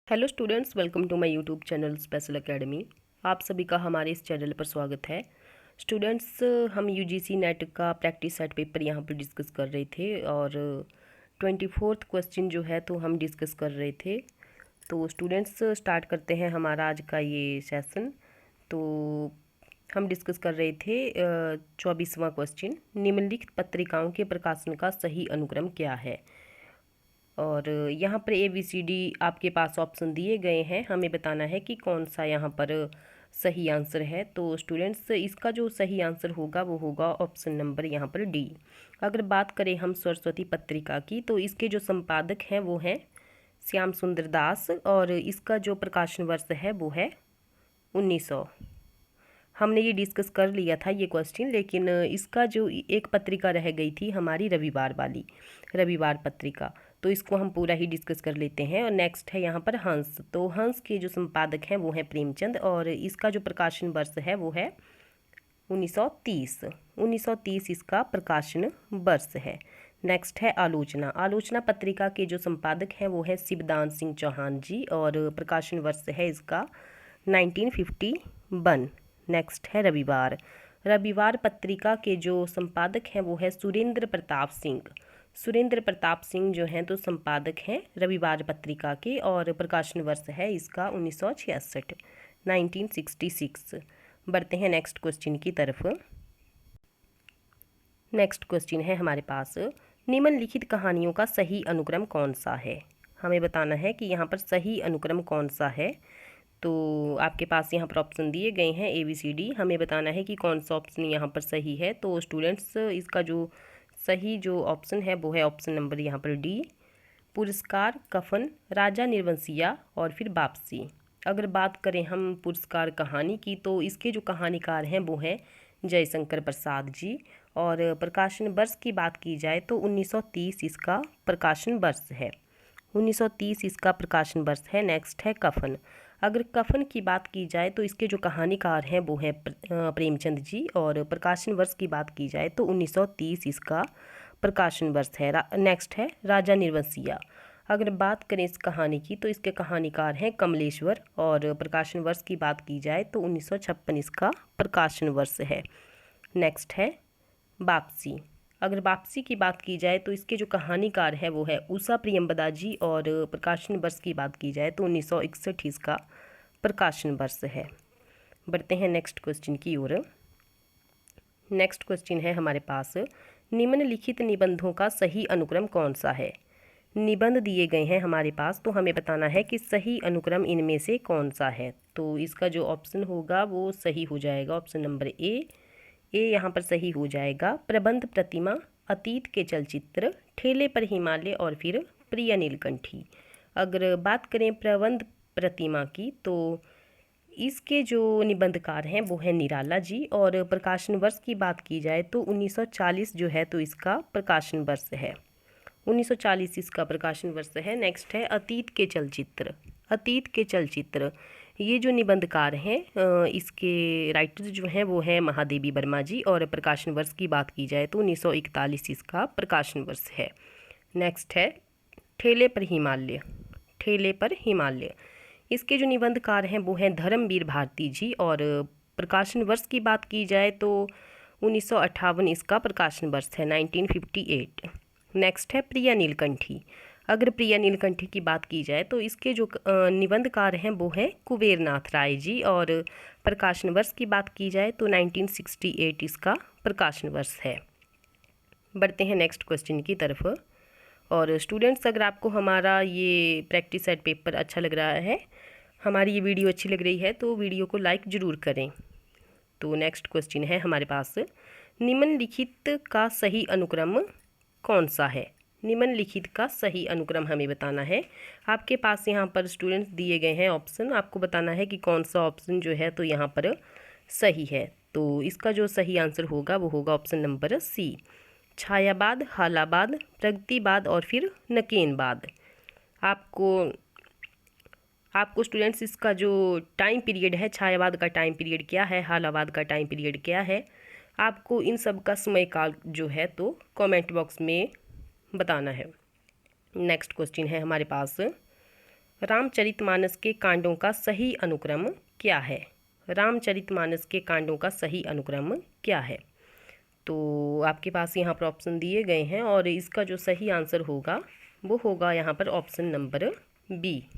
Hello students, welcome to my YouTube channel special academy. आप सभी का हमारे इस चैनल पर स्वागत है। स्टूडेंट्स, हम यूजीसी नेट का प्रैक्टिस सेट पेपर यहाँ पर डिस्कस कर रहे थे और 24th क्वेश्चन जो है तो हम डिस्कस कर रहे थे। तो स्टूडेंट्स, स्टार्ट करते हैं हमारा आज का ये सेशन। तो हम डिस्कस कर रहे थे 24वां क्वेश्चन, निम्नलिखित पत्रिकाओं के प्रकाशन का सही अनुक्रम क्या है। और यहाँ पर ABCD आपके पास ऑप्शन दिए गए हैं, हमें बताना है कि कौन सा यहाँ पर सही आंसर है। तो स्टूडेंट्स, इसका जो सही आंसर होगा वो होगा ऑप्शन नंबर यहाँ पर डी। अगर बात करें हम सरस्वती पत्रिका की, तो इसके जो संपादक हैं वो हैं श्याम सुंदर दास और इसका जो प्रकाशन वर्ष है वो है 1900। हमने ये डिस्कस कर लिया था ये क्वेश्चन, लेकिन इसका जो एक पत्रिका रह गई थी हमारी रविवार वाली, रविवार पत्रिका, तो इसको हम पूरा ही डिस्कस कर लेते हैं। और नेक्स्ट है यहाँ पर हंस। तो हंस के जो संपादक हैं वो हैं प्रेमचंद और इसका जो प्रकाशन वर्ष है वो है 1930। 1930 इसका प्रकाशन वर्ष है। नेक्स्ट है आलोचना। आलोचना पत्रिका के जो संपादक हैं वो है शिवदान सिंह चौहान जी और प्रकाशन वर्ष है इसका 1951। नेक्स्ट है रविवार। रविवार पत्रिका के जो संपादक हैं वो है सुरेंद्र प्रताप सिंह। सुरेंद्र प्रताप सिंह जो हैं तो संपादक हैं रविवार पत्रिका के और प्रकाशन वर्ष है इसका 1966, 1966। बढ़ते हैं नेक्स्ट क्वेश्चन की तरफ। नेक्स्ट क्वेश्चन है हमारे पास, निम्नलिखित कहानियों का सही अनुक्रम कौन सा है। हमें बताना है कि यहाँ पर सही अनुक्रम कौन सा है। तो आपके पास यहाँ पर ऑप्शन दिए गए हैं ABCD, हमें बताना है कि कौन सा ऑप्शन यहाँ पर सही है। तो स्टूडेंट्स, इसका जो सही जो ऑप्शन है वो है ऑप्शन नंबर यहाँ पर डी, पुरस्कार, कफन, राजा निर्वंशिया और फिर वापसी। अगर बात करें हम पुरस्कार कहानी की, तो इसके जो कहानीकार हैं वो हैं जयशंकर प्रसाद जी और प्रकाशन वर्ष की बात की जाए तो 1930 इसका प्रकाशन वर्ष है। 1930 इसका प्रकाशन वर्ष है। नेक्स्ट है कफन। अगर कफन की बात की जाए तो इसके जो कहानीकार हैं वो है प्रेमचंद जी और प्रकाशन वर्ष की बात की जाए तो 1930 इसका प्रकाशन वर्ष है। नेक्स्ट है राजा निर्वंशिया। अगर बात करें इस कहानी की तो इसके कहानीकार हैं कमलेश्वर और प्रकाशन वर्ष की बात की जाए तो 1956 इसका प्रकाशन वर्ष है। नेक्स्ट है वापसी। अगर वापसी की बात की जाए तो इसके जो कहानीकार है वो है उषा प्रियंवदा जी और प्रकाशन वर्ष की बात की जाए तो 1961 इसका प्रकाशन वर्ष है। बढ़ते हैं नेक्स्ट क्वेश्चन की ओर। नेक्स्ट क्वेश्चन है हमारे पास, निम्नलिखित निबंधों का सही अनुक्रम कौन सा है। निबंध दिए गए हैं हमारे पास, तो हमें बताना है कि सही अनुक्रम इनमें से कौन सा है। तो इसका जो ऑप्शन होगा वो सही हो जाएगा ऑप्शन नंबर ए यहाँ पर सही हो जाएगा। प्रबंध प्रतिमा, अतीत के चलचित्र, ठेले पर हिमालय और फिर प्रिय नीलकंठी। अगर बात करें प्रबंध प्रतिमा की तो इसके जो निबंधकार हैं वो है निराला जी और प्रकाशन वर्ष की बात की जाए तो 1940 जो है तो इसका प्रकाशन वर्ष है। 1940 इसका प्रकाशन वर्ष है। नेक्स्ट है अतीत के चलचित्र। अतीत के चलचित्र, ये जो निबंधकार हैं इसके राइटर्स जो हैं वो हैं महादेवी वर्मा जी और प्रकाशन वर्ष की बात की जाए तो 1941 इसका प्रकाशन वर्ष है। नेक्स्ट है ठेले पर हिमालय। ठेले पर हिमालय, इसके जो निबंधकार हैं वो हैं धर्मवीर भारती जी और प्रकाशन वर्ष की बात की जाए तो 1958 इसका प्रकाशन वर्ष है, 1958। नेक्स्ट है प्रिया नीलकंठी। अगर प्रिया नीलकंठी की बात की जाए तो इसके जो निबंधकार हैं वो हैं कुबेरनाथ राय जी और प्रकाशन वर्ष की बात की जाए तो 1968 इसका प्रकाशन वर्ष है। बढ़ते हैं नेक्स्ट क्वेश्चन की तरफ। और स्टूडेंट्स, अगर आपको हमारा ये प्रैक्टिस सेट पेपर अच्छा लग रहा है, हमारी ये वीडियो अच्छी लग रही है तो वीडियो को लाइक ज़रूर करें। तो नेक्स्ट क्वेश्चन है हमारे पास, निम्नलिखित का सही अनुक्रम कौन सा है। निम्नलिखित का सही अनुक्रम हमें बताना है। आपके पास यहाँ पर स्टूडेंट्स दिए गए हैं ऑप्शन, आपको बताना है कि कौन सा ऑप्शन जो है तो यहाँ पर सही है। तो इसका जो सही आंसर होगा वो होगा ऑप्शन नंबर सी, छायावाद, हालाबाद, प्रगतिवाद और फिर नकेनवाद। आपको स्टूडेंट्स इसका जो टाइम पीरियड है, छायावाद का टाइम पीरियड क्या है, हालाबाद का टाइम पीरियड क्या है, आपको इन सब का समय काल जो है तो कमेंट बॉक्स में बताना है। नेक्स्ट क्वेश्चन है हमारे पास, रामचरितमानस के कांडों का सही अनुक्रम क्या है? रामचरितमानस के कांडों का सही अनुक्रम क्या है? तो आपके पास यहाँ पर ऑप्शन दिए गए हैं और इसका जो सही आंसर होगा वो होगा यहाँ पर option number B.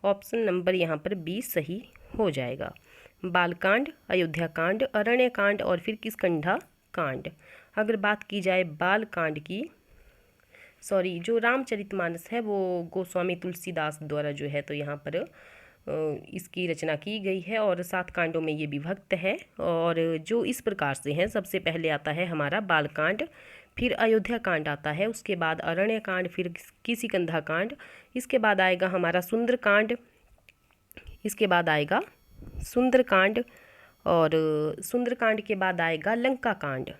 Option number यहाँ पर बी सही हो जाएगा। बालकांड, अयोध्या कांड, अरण्य कांड और फिर किष्किंधा कांड। अगर बात की जाए बालकांड की, जो रामचरितमानस है वो गोस्वामी तुलसीदास द्वारा जो है तो यहाँ पर इसकी रचना की गई है और 7 कांडों में ये विभक्त है। और जो इस प्रकार से हैं, सबसे पहले आता है हमारा बालकांड, फिर अयोध्या कांड आता है, उसके बाद अरण्य कांड, फिर किष्किंधा कांड, इसके बाद आएगा हमारा सुंदरकांड, इसके बाद आएगा सुंदरकांड, और सुंदरकांड के बाद आएगा लंका कांड,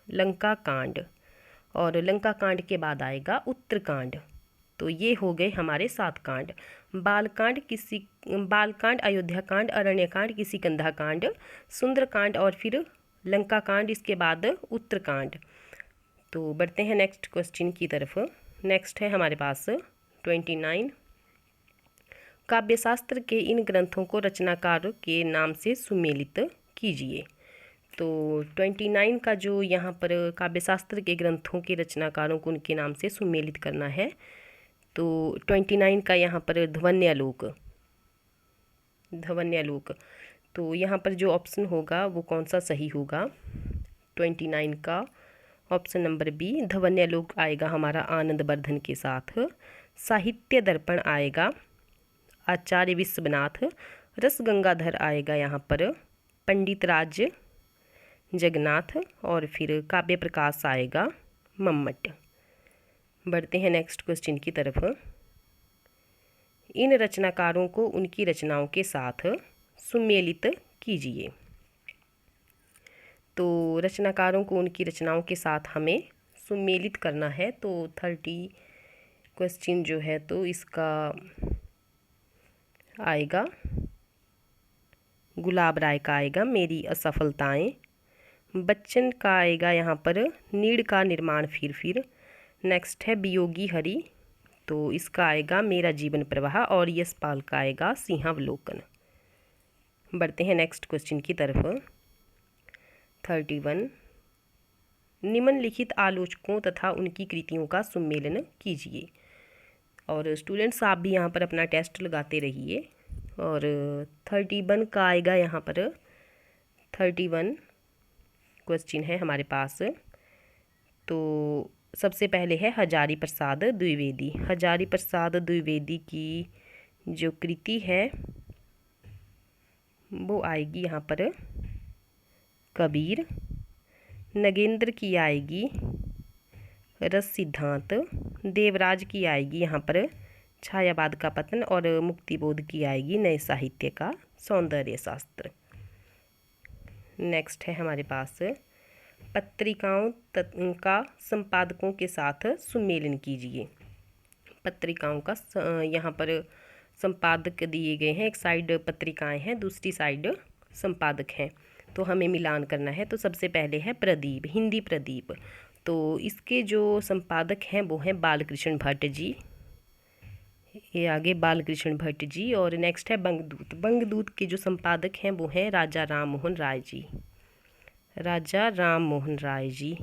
लंका कांड, और लंका कांड के बाद आएगा उत्तरकांड। तो ये हो गए हमारे 7 कांड। बालकांड, अयोध्या कांड, अरण्य कांड, किष्किंधा कांड, सुंदरकांड और फिर लंका कांड, इसके बाद उत्तरकांड। तो बढ़ते हैं नेक्स्ट क्वेश्चन की तरफ। नेक्स्ट है हमारे पास 29। काव्यशास्त्र के इन ग्रंथों को रचनाकार के नाम से सुमेलित कीजिए। तो 29 का जो यहाँ पर काव्यशास्त्र के ग्रंथों के रचनाकारों को उनके नाम से सुमेलित करना है। तो 29 का यहाँ पर ध्वन्यालोक, ध्वन्यालोक। तो यहाँ पर जो ऑप्शन होगा वो कौन सा सही होगा? 29 का ऑप्शन नंबर बी, ध्वन्यालोक आएगा हमारा आनंद वर्धन के साथ। साहित्य दर्पण आएगा आचार्य विश्वनाथ। रस गंगाधर आएगा यहाँ पर पंडित राज जगन्नाथ, और फिर काव्य प्रकाश आएगा मम्मट। बढ़ते हैं नेक्स्ट क्वेश्चन की तरफ। इन रचनाकारों को उनकी रचनाओं के साथ सुमेलित कीजिए। तो रचनाकारों को उनकी रचनाओं के साथ हमें सुमेलित करना है। तो 30 क्वेश्चन जो है तो इसका आएगा गुलाब राय का आएगा मेरी असफलताएं। बच्चन का आएगा यहाँ पर नीड़ का निर्माण फिर। नेक्स्ट है वियोगी हरि, तो इसका आएगा मेरा जीवन प्रवाह। और यशपाल का आएगा सिंहावलोकन। बढ़ते हैं नेक्स्ट क्वेश्चन की तरफ। 31। निम्नलिखित आलोचकों तथा उनकी कृतियों का सुमेलन कीजिए। और स्टूडेंट्स आप भी यहाँ पर अपना टेस्ट लगाते रहिए। और 31 का आएगा यहाँ पर 31 क्वेश्चन है हमारे पास। तो सबसे पहले है हजारी प्रसाद द्विवेदी। हजारी प्रसाद द्विवेदी की जो कृति है वो आएगी यहाँ पर कबीर। नगेंद्र की आएगी रस सिद्धांत। देवराज की आएगी यहाँ पर छायावाद का पतन। और मुक्तिबोध की आएगी नए साहित्य का सौंदर्य शास्त्र। नेक्स्ट है हमारे पास पत्रिकाओं का संपादकों के साथ सुमेलन कीजिए। पत्रिकाओं का यहाँ पर संपादक दिए गए हैं। एक साइड पत्रिकाएं हैं, दूसरी साइड संपादक हैं, तो हमें मिलान करना है। तो सबसे पहले है प्रदीप, हिंदी प्रदीप। तो इसके जो संपादक हैं वो हैं बालकृष्ण भट्ट जी, ये आगे बालकृष्ण भट्ट जी। और नेक्स्ट है बंगदूत। बंगदूत के जो संपादक हैं वो हैं राजा राम मोहन राय जी। राजा राम मोहन राय जी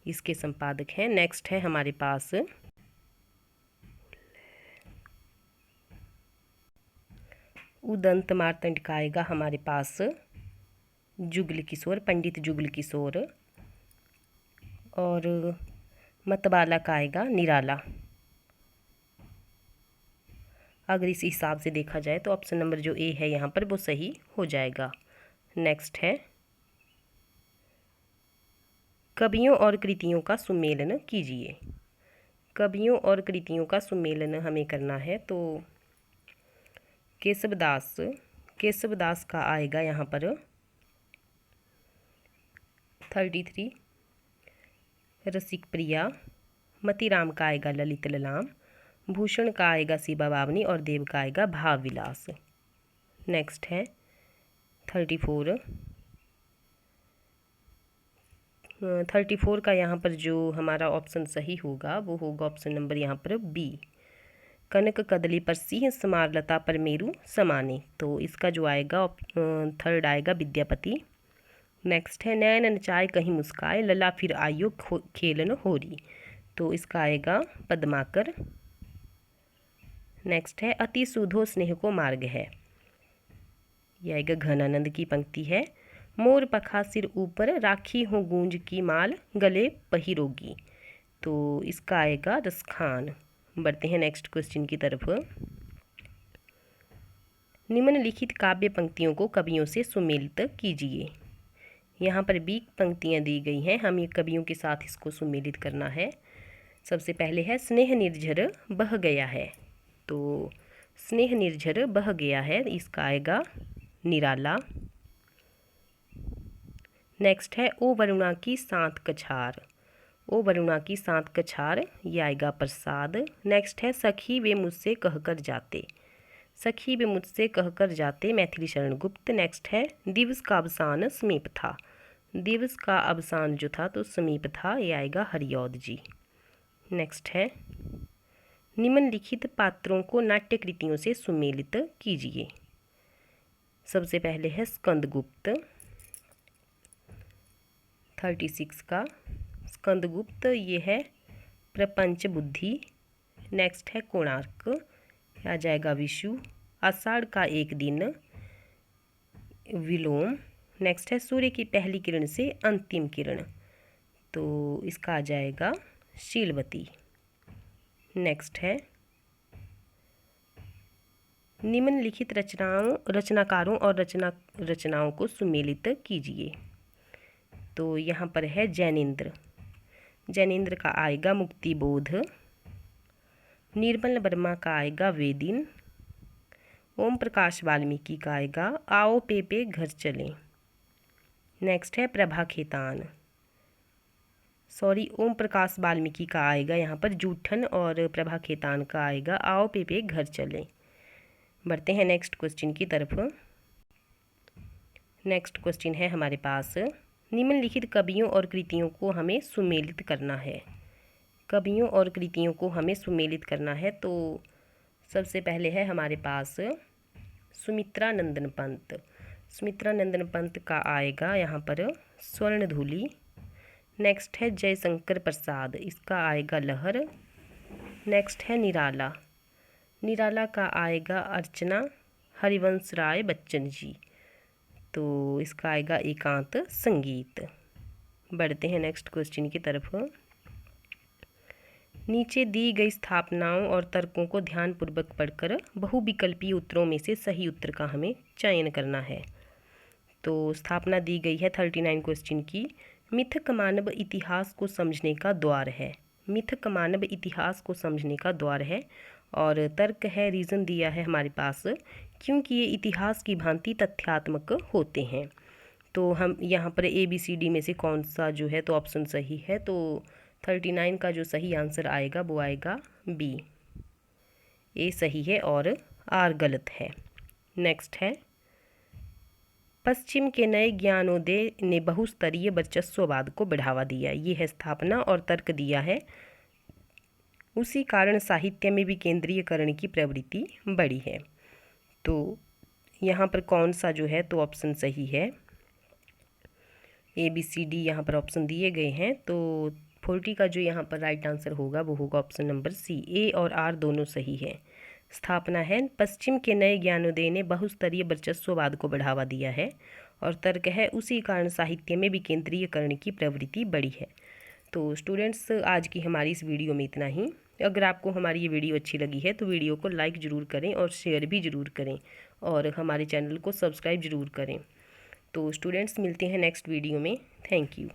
इसके संपादक हैं। नेक्स्ट है हमारे पास उदंत मार्तंड का आएगा हमारे पास जुगल किशोर, पंडित जुगल किशोर। और मतवाला का आएगा निराला। अगर इस हिसाब से देखा जाए तो ऑप्शन नंबर जो ए है यहाँ पर वो सही हो जाएगा। नेक्स्ट है कवियों और कृतियों का सुमेलन कीजिए। कवियों और कृतियों का सुमेलन हमें करना है। तो केशवदास का आएगा यहाँ पर 33 रसिक प्रिया। मतीराम का आएगा ललित ललाम। भूषण का आएगा शिवा बावनी। और देव का आएगा भाव विलास। नेक्स्ट है 34 का यहाँ पर जो हमारा ऑप्शन सही होगा वो होगा ऑप्शन नंबर यहाँ पर बी, कनक कदली पर सिंह समारलता पर मेरु समाने। तो इसका जो आएगा थर्ड आएगा विद्यापति। नेक्स्ट है नैन नचाए कहीं मुस्काए लला फिर आयो खेलन होरी। तो इसका आएगा पद्माकर। नेक्स्ट है अति सुधो स्नेह को मार्ग है, यह आएगा घनानंद की पंक्ति है। मोर पखा सिर ऊपर राखी हो गूंज की माल गले पहिरोगी। तो इसका आएगा रसखान। बढ़ते हैं नेक्स्ट क्वेश्चन की तरफ। निम्नलिखित काव्य पंक्तियों को कवियों से सुमेलित कीजिए। यहाँ पर 20 पंक्तियाँ दी गई हैं, हमें कवियों के साथ इसको सुमेलित करना है। सबसे पहले है स्नेह निर्झर बह गया है। तो स्नेह निर्झर बह गया है, इसका आएगा निराला। नेक्स्ट है ओ वरुणा की सांत कछार। ओ वरुणा की सांत कछार, ये आएगा प्रसाद। नेक्स्ट है सखी वे मुझसे कहकर जाते। सखी वे मुझसे कहकर जाते, मैथिली शरण गुप्त। नेक्स्ट है दिवस का अवसान समीप था। दिवस का अवसान जो था तो समीप था, ये आएगा हरिऔध जी। नेक्स्ट है निम्नलिखित पात्रों को नाट्य कृतियों से सुमेलित कीजिए। सबसे पहले है स्कंदगुप्त 36 का। स्कंदगुप्त ये है प्रपंच बुद्धि। नेक्स्ट है कोणार्क, आ जाएगा विषु। आषाढ़ का एक दिन विलोम। नेक्स्ट है सूर्य की पहली किरण से अंतिम किरण, तो इसका आ जाएगा शीलवती। नेक्स्ट है निम्नलिखित रचनाकारों और रचनाओं को सुमेलित कीजिए। तो यहाँ पर है जैनेन्द्र। जैनेन्द्र का आएगा मुक्तिबोध। निर्मल वर्मा का आएगा वेदिन। ओम प्रकाश वाल्मीकि का आएगा आओ पे घर चलें। नेक्स्ट है प्रभा खेतान, ओम प्रकाश वाल्मीकि का आएगा यहाँ पर जूठन, और प्रभा खेतान का आएगा आओ पे घर चलें। बढ़ते हैं नेक्स्ट क्वेश्चन की तरफ। नेक्स्ट क्वेश्चन है हमारे पास निम्नलिखित कवियों और कृतियों को हमें सुमेलित करना है। कवियों और कृतियों को हमें सुमेलित करना है। तो सबसे पहले है हमारे पास सुमित्रा नंदन पंत। सुमित्रा नंदन पंत का आएगा यहाँ पर स्वर्णधूलि। नेक्स्ट है जयशंकर प्रसाद, इसका आएगा लहर। नेक्स्ट है निराला। निराला का आएगा अर्चना हरिवंश राय बच्चन जी, तो इसका आएगा एकांत संगीत। बढ़ते हैं नेक्स्ट क्वेश्चन की तरफ। नीचे दी गई स्थापनाओं और तर्कों को ध्यानपूर्वक पढ़कर बहुविकल्पीय उत्तरों में से सही उत्तर का हमें चयन करना है। तो स्थापना दी गई है 39 क्वेश्चन की। मिथक मानव इतिहास को समझने का द्वार है। मिथक मानव इतिहास को समझने का द्वार है। और तर्क है, रीज़न दिया है हमारे पास, क्योंकि ये इतिहास की भांति तथ्यात्मक होते हैं। तो हम यहाँ पर ABCD में से कौन सा जो है तो ऑप्शन सही है। तो 39 का जो सही आंसर आएगा वो आएगा B, A सही है और R गलत है। नेक्स्ट है पश्चिम के नए ज्ञानोदय ने बहुस्तरीय वर्चस्ववाद को बढ़ावा दिया। ये है स्थापना, और तर्क दिया है उसी कारण साहित्य में भी केंद्रीयकरण की प्रवृत्ति बढ़ी है। तो यहाँ पर कौन सा जो है तो ऑप्शन सही है। ABCD यहाँ पर ऑप्शन दिए गए हैं। तो 40 का जो यहाँ पर राइट आंसर होगा वो होगा ऑप्शन नंबर C। A और R दोनों सही है। स्थापना है पश्चिम के नए ज्ञानोदय ने बहुस्तरीय वर्चस्ववाद को बढ़ावा दिया है, और तर्क है उसी कारण साहित्य में भी केंद्रीयकरण की प्रवृत्ति बढ़ी है। तो स्टूडेंट्स, आज की हमारी इस वीडियो में इतना ही। अगर आपको हमारी ये वीडियो अच्छी लगी है तो वीडियो को लाइक ज़रूर करें और शेयर भी ज़रूर करें, और हमारे चैनल को सब्सक्राइब ज़रूर करें। तो स्टूडेंट्स, मिलते हैं नेक्स्ट वीडियो में। Thank you.